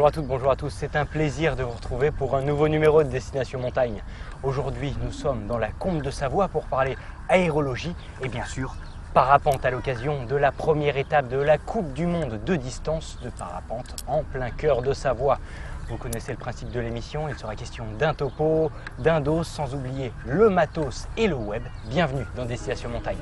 Bonjour à toutes, bonjour à tous, c'est un plaisir de vous retrouver pour un nouveau numéro de Destination Montagne. Aujourd'hui, nous sommes dans la Combe de Savoie pour parler aérologie et bien sûr parapente à l'occasion de la première étape de la Coupe du Monde de distance de parapente en plein cœur de Savoie. Vous connaissez le principe de l'émission, il sera question d'un topo, d'un dos, sans oublier le matos et le web. Bienvenue dans Destination Montagne.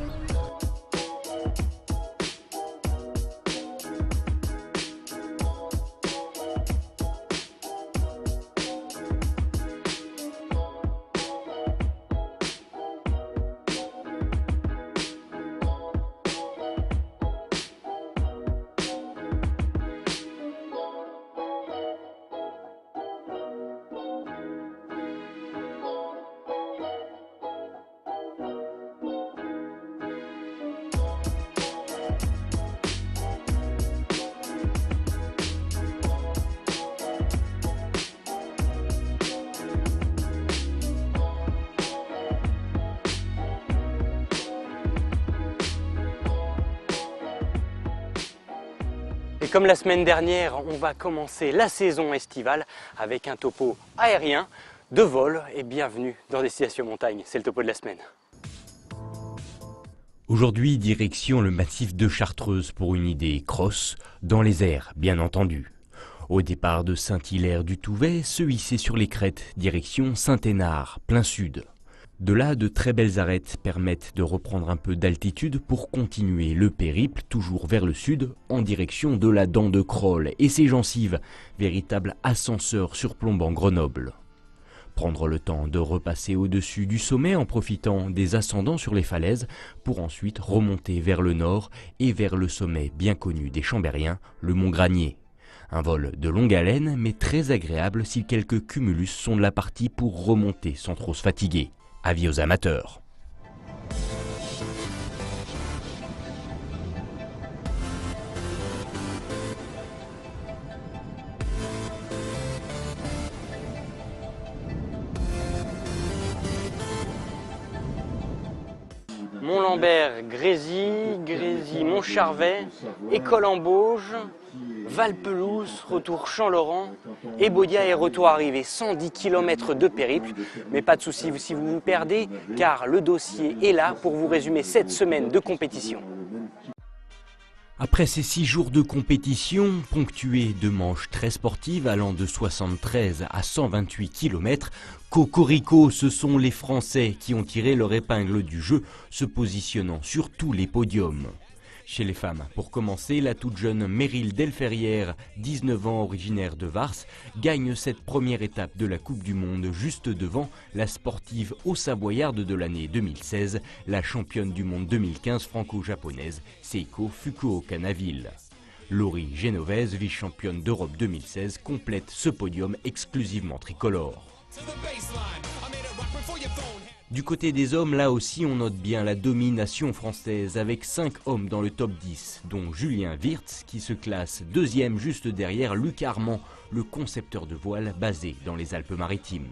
Et comme la semaine dernière, on va commencer la saison estivale avec un topo aérien de vol. Et bienvenue dans Destination Montagne, c'est le topo de la semaine. Aujourd'hui, direction le massif de Chartreuse pour une idée cross, dans les airs, bien entendu. Au départ de Saint-Hilaire-du-Touvet, se hisser sur les crêtes, direction Saint-Hénard, plein sud. De là, de très belles arêtes permettent de reprendre un peu d'altitude pour continuer le périple toujours vers le sud en direction de la Dent de Crolles et ses gencives, véritable ascenseur surplombant Grenoble. Prendre le temps de repasser au-dessus du sommet en profitant des ascendants sur les falaises pour ensuite remonter vers le nord et vers le sommet bien connu des Chambériens, le Mont Granier. Un vol de longue haleine mais très agréable si quelques cumulus sont de la partie pour remonter sans trop se fatiguer. Avis aux amateurs. Mont-Lambert, Grésy, Montcharvet, École en Bauge, Valpelouse, retour Champ-Laurent, et Bodia est retour arrivé. 110 km de périple, mais pas de souci si vous vous perdez, car le dossier est là pour vous résumer cette semaine de compétition. Après ces 6 jours de compétition, ponctués de manches très sportives allant de 73 à 128 km, cocorico, ce sont les Français qui ont tiré leur épingle du jeu, se positionnant sur tous les podiums. Chez les femmes, pour commencer, la toute jeune Meryl Delferrière, 19 ans, originaire de Vars, gagne cette première étape de la Coupe du Monde juste devant la sportive haut-savoyarde de l'année 2016, la championne du monde 2015 franco-japonaise Seiko Fukuoka-Naville. Laurie Genovese, vice-championne d'Europe 2016, complète ce podium exclusivement tricolore. Du côté des hommes, là aussi on note bien la domination française avec 5 hommes dans le top 10, dont Julien Wirtz qui se classe deuxième juste derrière Luc Armand, le concepteur de voile basé dans les Alpes-Maritimes.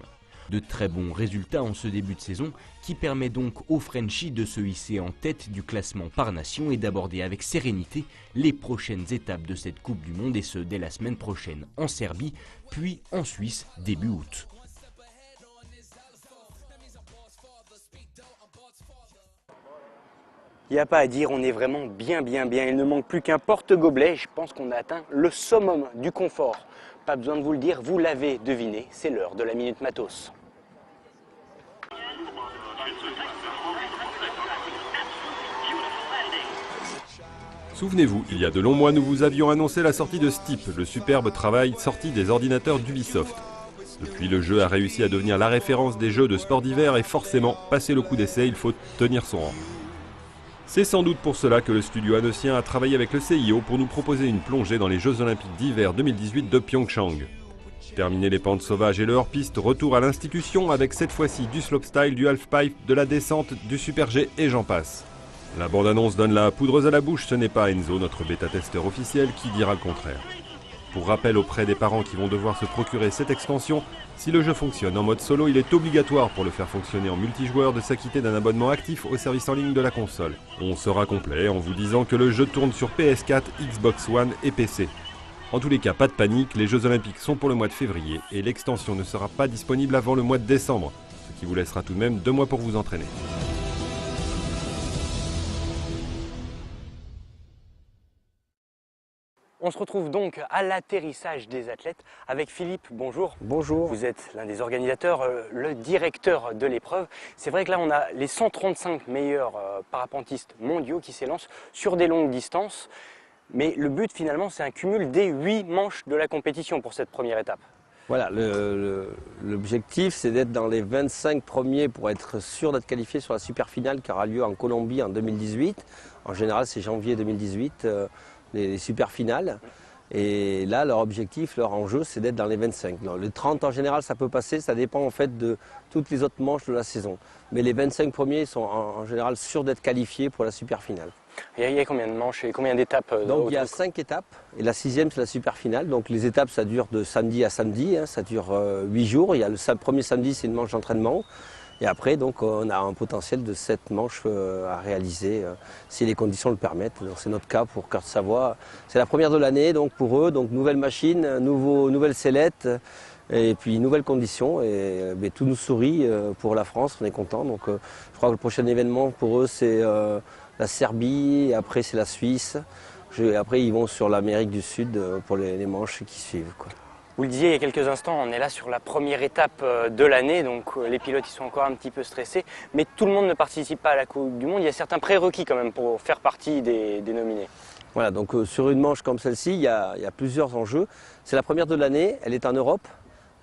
De très bons résultats en ce début de saison qui permet donc aux Frenchies de se hisser en tête du classement par nation et d'aborder avec sérénité les prochaines étapes de cette Coupe du Monde et ce dès la semaine prochaine en Serbie, puis en Suisse début août. Il n'y a pas à dire, on est vraiment bien. Il ne manque plus qu'un porte-gobelet. Je pense qu'on a atteint le summum du confort. Pas besoin de vous le dire, vous l'avez deviné, c'est l'heure de la Minute Matos. Souvenez-vous, il y a de longs mois, nous vous avions annoncé la sortie de Steep, le superbe travail sorti des ordinateurs d'Ubisoft. Depuis, le jeu a réussi à devenir la référence des jeux de sport d'hiver et forcément, passé le coup d'essai, il faut tenir son rang. C'est sans doute pour cela que le studio annoncien a travaillé avec le CIO pour nous proposer une plongée dans les Jeux Olympiques d'hiver 2018 de Pyeongchang. Terminé les pentes sauvages et le hors-piste, retour à l'institution avec cette fois-ci du slopestyle, du halfpipe, de la descente, du super G et j'en passe. La bande-annonce donne la poudreuse à la bouche, ce n'est pas Enzo, notre bêta-testeur officiel, qui dira le contraire. Pour rappel auprès des parents qui vont devoir se procurer cette extension, si le jeu fonctionne en mode solo, il est obligatoire pour le faire fonctionner en multijoueur de s'acquitter d'un abonnement actif au service en ligne de la console. On sera complet en vous disant que le jeu tourne sur PS4, Xbox One et PC. En tous les cas, pas de panique, les Jeux Olympiques sont pour le mois de février et l'extension ne sera pas disponible avant le mois de décembre, ce qui vous laissera tout de même 2 mois pour vous entraîner. On se retrouve donc à l'atterrissage des athlètes avec Philippe. Bonjour. Bonjour. Vous êtes l'un des organisateurs, le directeur de l'épreuve. C'est vrai que là, on a les 135 meilleurs parapentistes mondiaux qui s'élancent sur des longues distances. Mais le but, finalement, c'est un cumul des 8 manches de la compétition pour cette première étape. Voilà, l'objectif, c'est d'être dans les 25 premiers pour être sûr d'être qualifié sur la super finale qui aura lieu en Colombie en 2018. En général, c'est janvier 2018. Les super finales. Et là, leur objectif, leur enjeu, c'est d'être dans les 25. Non, les 30 en général, ça peut passer, ça dépend en fait de toutes les autres manches de la saison. Mais les 25 premiers sont en général sûrs d'être qualifiés pour la super finale. Il y a combien de manches et combien d'étapes? Donc il y a 5 étapes et la 6e c'est la super finale. Donc les étapes ça dure de samedi à samedi, ça dure 8 jours. Il y a le premier samedi c'est une manche d'entraînement. Et après, donc, on a un potentiel de 7 manches à réaliser si les conditions le permettent. C'est notre cas pour Cœur de Savoie. C'est la première de l'année donc pour eux. Donc, nouvelle machine, nouvelle sellette et puis nouvelles conditions. Et tout nous sourit pour la France, on est content. Donc, je crois que le prochain événement pour eux, c'est la Serbie. Et après, c'est la Suisse. Après, ils vont sur l'Amérique du Sud pour les manches qui suivent, quoi. Vous le disiez il y a quelques instants, on est là sur la première étape de l'année, donc les pilotes ils sont encore un petit peu stressés, mais tout le monde ne participe pas à la Coupe du Monde. Il y a certains prérequis quand même pour faire partie des nominés. Voilà, donc sur une manche comme celle-ci, il y a plusieurs enjeux. C'est la première de l'année, elle est en Europe.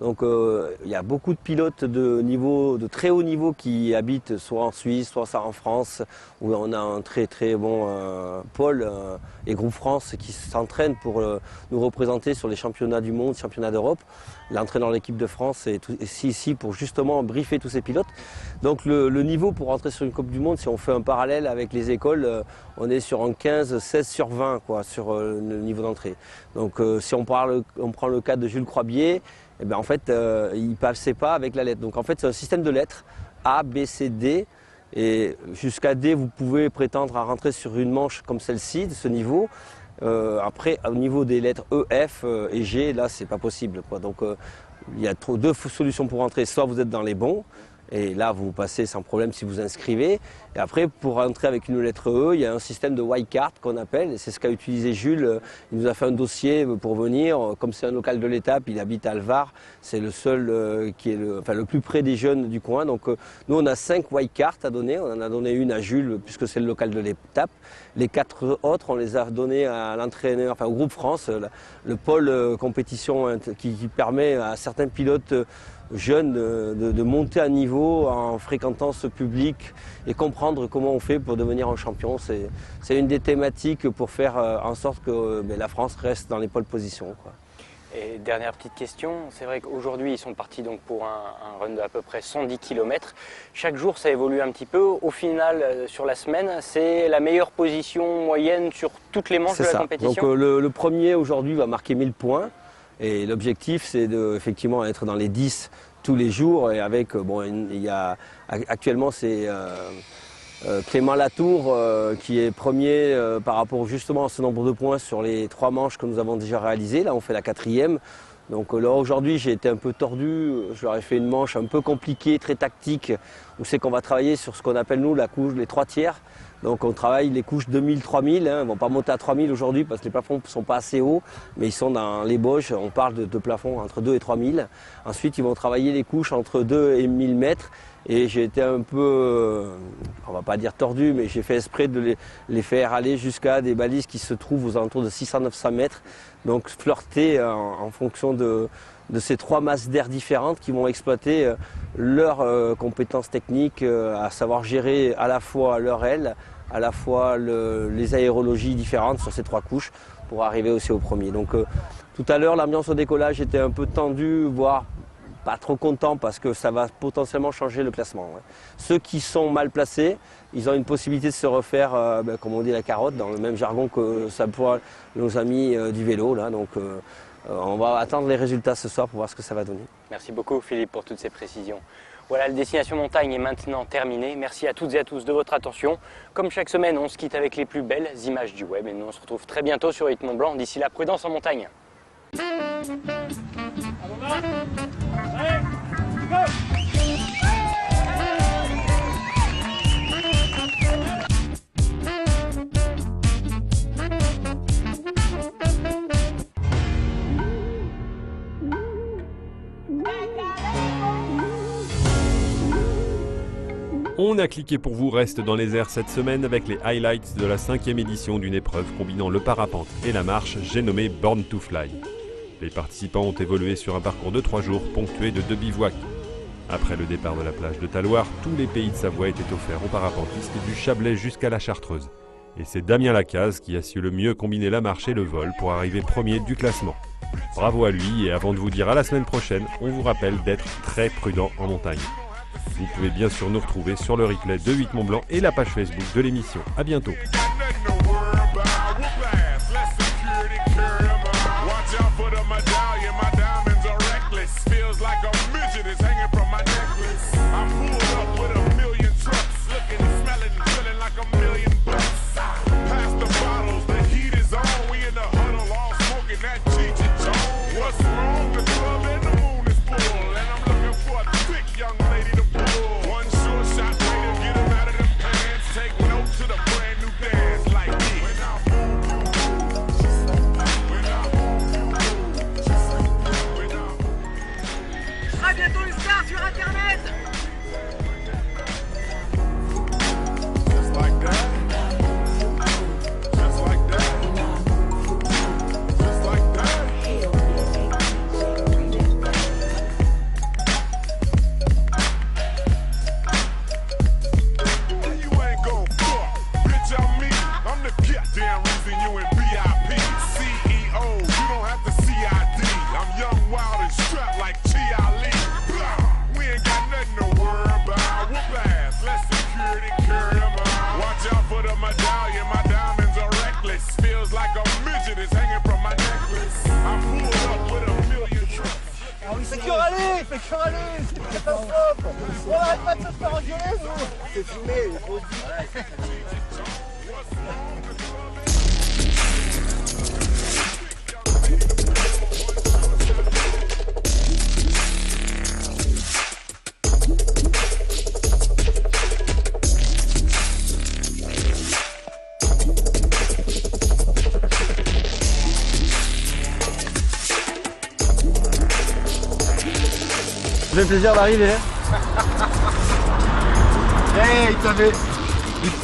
Donc il y a beaucoup de pilotes de très haut niveau qui habitent soit en Suisse, soit en France, où on a un très très bon pôle et groupe France qui s'entraînent pour nous représenter sur les championnats du monde, championnats d'Europe. L'entraîneur de l'équipe de France est ici pour justement briefer tous ces pilotes. Donc le niveau pour rentrer sur une Coupe du Monde, si on fait un parallèle avec les écoles, on est sur un 15-16 sur 20 quoi, sur le niveau d'entrée. Donc si on prend le cas de Jules Croibier, eh bien, en fait, il ne passait pas avec la lettre. Donc en fait, c'est un système de lettres A, B, C, D. Et jusqu'à D, vous pouvez prétendre à rentrer sur une manche comme celle-ci, de ce niveau. Après, au niveau des lettres E, F et G, là, c'est pas possible, quoi. Donc il y a deux solutions pour rentrer. Soit vous êtes dans les bons, et là, vous passez sans problème si vous inscrivez. Et après, pour rentrer avec une lettre E, il y a un système de wildcard qu'on appelle. Et c'est ce qu'a utilisé Jules. Il nous a fait un dossier pour venir. Comme c'est un local de l'étape, il habite à Alvar. C'est le seul qui est le plus près des jeunes du coin. Donc nous, on a 5 wildcards à donner. On en a donné une à Jules, puisque c'est le local de l'étape. Les 4 autres, on les a donnés à l'entraîneur, enfin au groupe France, le pôle compétition qui permet à certains pilotes jeunes de monter à niveau en fréquentant ce public et comprendre comment on fait pour devenir un champion. C'est une des thématiques pour faire en sorte que la France reste dans les pôles positions, quoi. Et dernière petite question, c'est vrai qu'aujourd'hui ils sont partis donc pour un run de à peu près 110 km. Chaque jour ça évolue un petit peu. Au final, sur la semaine, c'est la meilleure position moyenne sur toutes les manches de la compétition. Donc le premier aujourd'hui va marquer 1000 points. Et l'objectif, c'est effectivement être dans les 10 tous les jours. Et avec, actuellement, c'est Clément Latour qui est premier par rapport justement à ce nombre de points sur les 3 manches que nous avons déjà réalisées. Là, on fait la 4e. Donc là, aujourd'hui, j'ai été un peu tordu. Je leur ai fait une manche un peu compliquée, très tactique, où c'est qu'on va travailler sur ce qu'on appelle, nous, la couche, les 3 tiers. Donc on travaille les couches 2000-3000, ils ne vont pas monter à 3000 aujourd'hui parce que les plafonds ne sont pas assez hauts, mais ils sont dans les Bauges, on parle de plafonds entre 2 et 3000. Ensuite ils vont travailler les couches entre 2 et 1000 mètres et j'ai été un peu, on va pas dire tordu, mais j'ai fait exprès de les faire aller jusqu'à des balises qui se trouvent aux alentours de 600-900 mètres. Donc flirter en fonction de ces 3 masses d'air différentes qui vont exploiter leurs compétences techniques, à savoir gérer à la fois leur aile, à la fois les aérologies différentes sur ces 3 couches pour arriver aussi au premier. Donc tout à l'heure, l'ambiance au décollage était un peu tendue, voire pas trop content parce que ça va potentiellement changer le classement. Ouais. Ceux qui sont mal placés, ils ont une possibilité de se refaire, comme on dit, la carotte, dans le même jargon que ça pour nos amis du vélo. Là. Donc on va attendre les résultats ce soir pour voir ce que ça va donner. Merci beaucoup Philippe pour toutes ces précisions. Voilà, la Destination Montagne est maintenant terminée. Merci à toutes et à tous de votre attention. Comme chaque semaine, on se quitte avec les plus belles images du web et nous on se retrouve très bientôt sur Hit Mont Blanc. D'ici là, prudence en montagne. On a cliqué pour vous reste dans les airs cette semaine avec les highlights de la 5e édition d'une épreuve combinant le parapente et la marche, j'ai nommé Born to Fly. Les participants ont évolué sur un parcours de 3 jours ponctué de 2 bivouacs. Après le départ de la plage de Taloir, tous les pays de Savoie étaient offerts aux parapentistes du Chablais jusqu'à la Chartreuse. Et c'est Damien Lacaze qui a su le mieux combiner la marche et le vol pour arriver premier du classement. Bravo à lui et avant de vous dire à la semaine prochaine, on vous rappelle d'être très prudent en montagne. Vous pouvez bien sûr nous retrouver sur le replay de 8 Mont Blanc et la page Facebook de l'émission. A bientôt. À bientôt une star sur internet. Fais que râler, c'est une catastrophe. On arrête pas de se faire engueuler, nous. C'est filmé, il faut se dire. Ça fait plaisir d'arriver. Hey,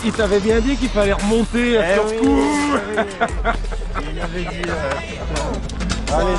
il t'avait bien dit qu'il fallait remonter sur ce coup. Il avait dit. Allez,